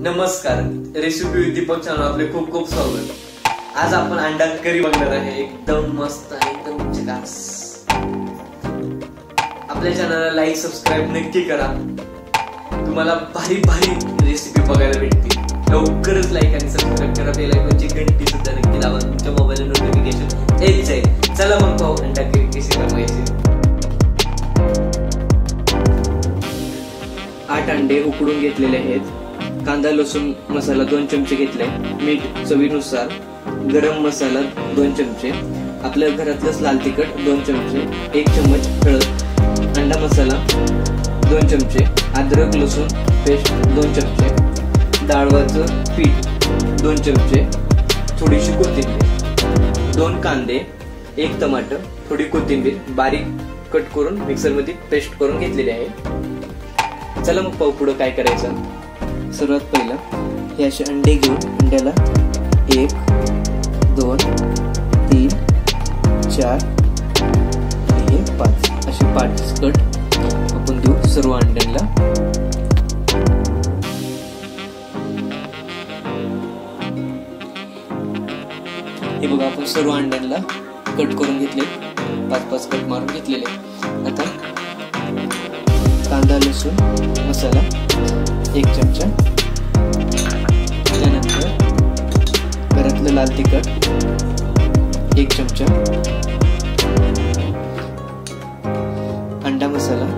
नमस्कार, recipe with Deepak channel आपले खूप खूप स्वागत। आज आपण अंडा करी बनवणार आहे, एकदम मस्त आणि एकदम झकास। आपल्या चॅनलला लाईक सबस्क्राइब नक्की करा, तुम्हाला भारी भारी रेसिपी बघायला भेटतील। लवकरच लाईक आणि सबस्क्राइब करा, बेल आयकॉनची घंटी सुद्धा नक्की दाबा, तुमच्या मोबाईलला नोटिफिकेशन येत जाईल। चला मग पाहू अंडा करी कशी बनवायची। 8 अंडे उकडून घेतलेले आहेत। कांदा लसूण मसाला 2 चमचे घेतले, मीठ चवीनुसार, गरम मसाला 2 चमचे, आपल्या घरातलंच लाल तिखट 2 चमचे, 1 चम्मच हळद, अंडा मसाला 2 चमचे, अद्रक लसूण पेस्ट 2 चमचे, डाळवाचं पीठ 2 चमचे, थोडीशी कोथिंबीर, 2 कांदे, 1 टमाटर, थोडी कोथिंबीर बारीक कट करून मिक्सर मध्ये पेस्ट करून घेतलेली आहे। चला मग पाहू पुढे काय करायचं। सर्वात पहिला हे असे अंडे घेऊन अंड्याला 1 2 3 4 आणि 5 असे 5 कट आपण देऊ सर्व अंड्यांना। हे बघा आपण सर्व अंड्यांना कट करून घेतले, 5 कट मारून घेतलेले। आता कांदा लसूण मसाला 1 चमचा, त्यानंतर घरातलं लाल तिखट 1 चमचा, अंडा मसाला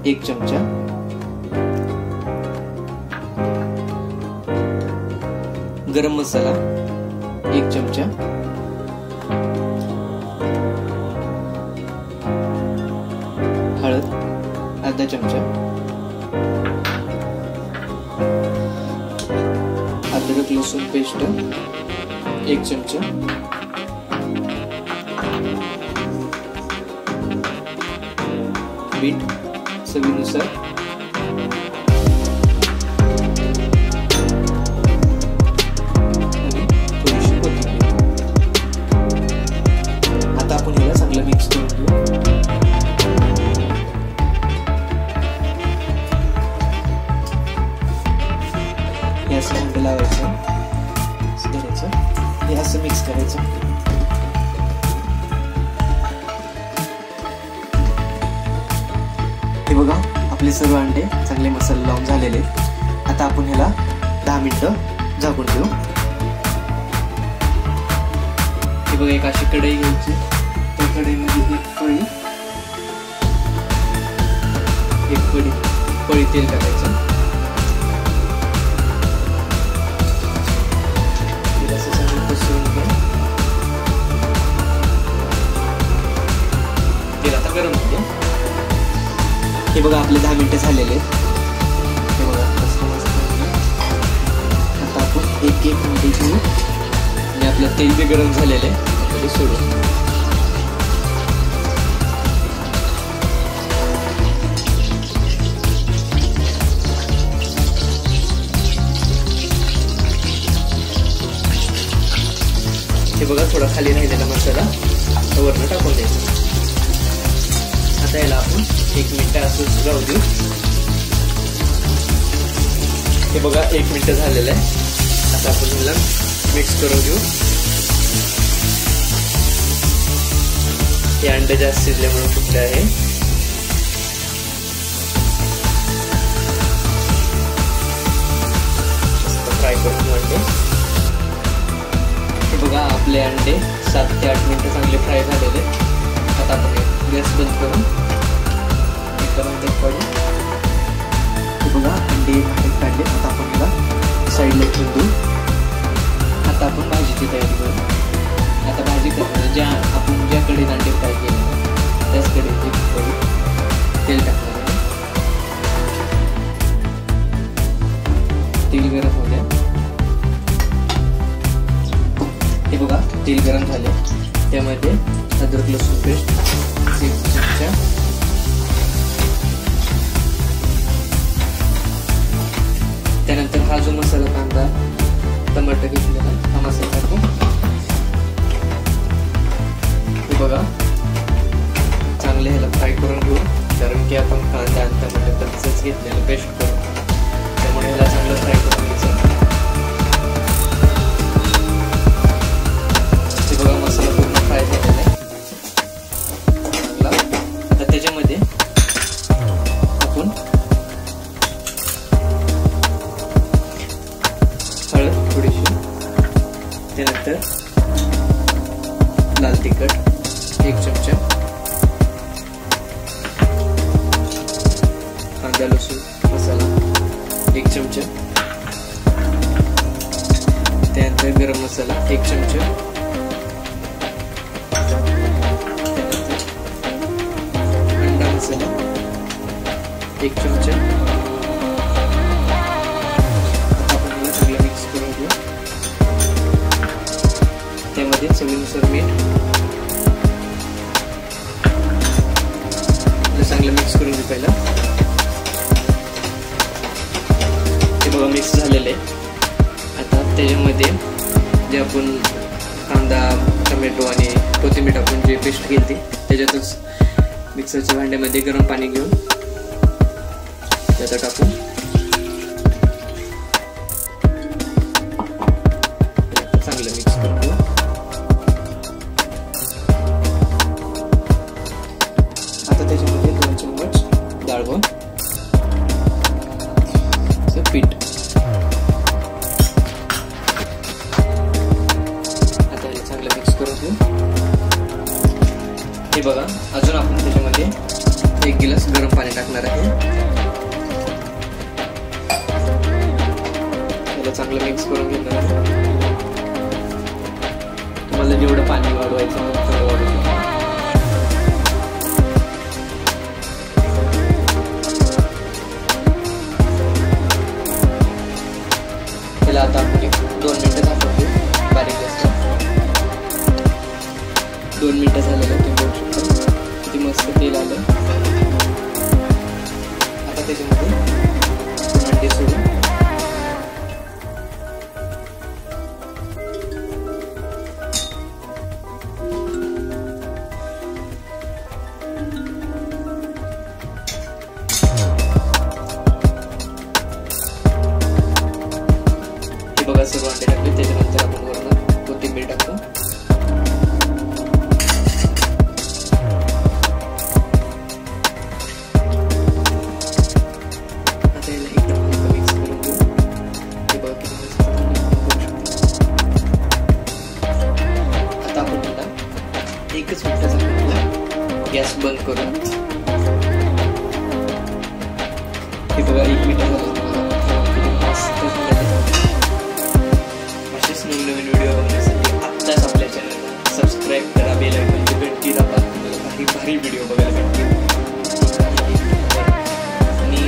1 चमचा, गरम मसाला 1 चमचा, हळद अर्धा चमचा, अदरक लसूण पेस्ट 1 चमचा, मीठ चवीनुसार, आणि थोडीशी कोथिंबीर। आता आपण याला चांगलं मिक्स करून घेऊ। हे असं अंड लावायचं, हे असं मिक्स करायचं। हे बघा आपले सर्व अंडे चांगले मसाला लावून झालेले। आता आपण ह्याला 10 मिनिटं झाकून ठेवू। हे बघा एक अशी कढई घ्यायची, त्या कढईमध्ये एक पळी तेल टाकायचं। तेल आता गरम होते। हे बघा आपले 10 मिनिटं झालेले। हे बघा आता आपण एक अंडे घेऊ आणि आपलं तेल बी गरम झालेले आहे, सोडू। हे बघा थोडा खाली राहिलेला मसाला वरनं टाकून द्यायचा। आता याला आपण 1 मिनिट असं राहू देऊ। हे बघा 1 मिनिट झालेलं आहे। आता आपण याला मिक्स करून घेऊ। हे अंडे जास्त शिजल्यामुळे फुटले आहे। फ्राय करून घेऊ अंडे। हे बघा आपले अंडे 7 ते 8 मिनिटं चांगले फ्राय झालेले। आता आपण गॅस बंद करून हे बघा अंडे काढले। आता आपण याला साईडला ठेवून देऊ। आता आपण भाजीची तयारी करू। आता भाजी करताना आपण ज्या कढईत अंडे फ्राय केले त्याच कढईत तेल टाकणार आहे। तेल गरम होऊ द्या। हे बघा तेल गरम झाले, त्यामध्ये अद्रक लसूण पेस्ट 1 चमचा, त्यानंतर हा जो मसाला कांदा टमाटर घेतलेला हा मसाला टाकू। हे बघा चांगले ह्याला फ्राय करून घेऊ, कारण की आपण कांदा आणि टमाटर कच्चंच घेतलेलं पेस्ट करू, त्यामुळे ह्याला चांगलं फ्राय करू। त्यानंतर लाल तिखट 1 चमचा, कांदा लसूण मसाला 1 चमचा, त्यानंतर गरम मसाला 1 चमचा, अंडा मसाला 1 चमचा. त्यामध्ये चवीनुसार मीठ चांगलं मिक्स करून घेऊ पहिला. हे बघा मिक्स झालेलं आहे. आता त्याच्यामध्ये जे आपण कांदा टोमॅटो आणि कोथिंबीर टाकून जे पेस्ट केली त्याच्यातच मिक्सरच्या भांड्यामध्ये गरम पाणी घेऊन त्यात टाकून चांगलं मिक्स करून घेऊ. आता त्याच्यामध्ये 2 चम्मच डाळगोळ पीठ. आता हे चांगलं मिक्स करून घेऊ. हे बघा अजून आपण त्याच्यामध्ये 1 गिलास गरम पाणी टाकणार आहे. त्याला चांगलं मिक्स करून घेणार आहे. तुम्हाला जेवढं पाणी वाढवायचं तेवढं वाढवू शकता. आता आपण 2 मिनिटं झाकून घेऊ बारीक गॅसवर. 2 मिनिटं झालेलं तुम्ही बघू शकता किती मस्त तेल आलं. आता त्याच्यामध्ये अंडे सोडून बघा सर्व अंडे टाकले. त्याच्यानंतर आपण वरून कोथिंबीर टाकतो. आता याला एकदम मिक्स करून घेऊ. हे बघा किती मस्त आता आपण याला 1 मिनिटाचा गॅस बंद करू. हे बघा 1 मिनिट झालं. नवीन व्हिडिओ बघण्यासाठी आत्ताच आपल्या चॅनलला सबस्क्राईब करा, बेल आयकॉनची घंटी दाबा. भारी भारी व्हिडिओ बघायला भेटतील. आणि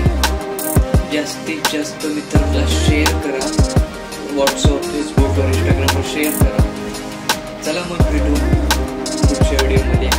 जास्तीत जास्त मित्रांना शेअर करा. व्हॉट्सअप, फेसबुकवर, इंस्टाग्रामवर शेअर करा. चला मग भेटू पुढच्या व्हिडिओमध्ये.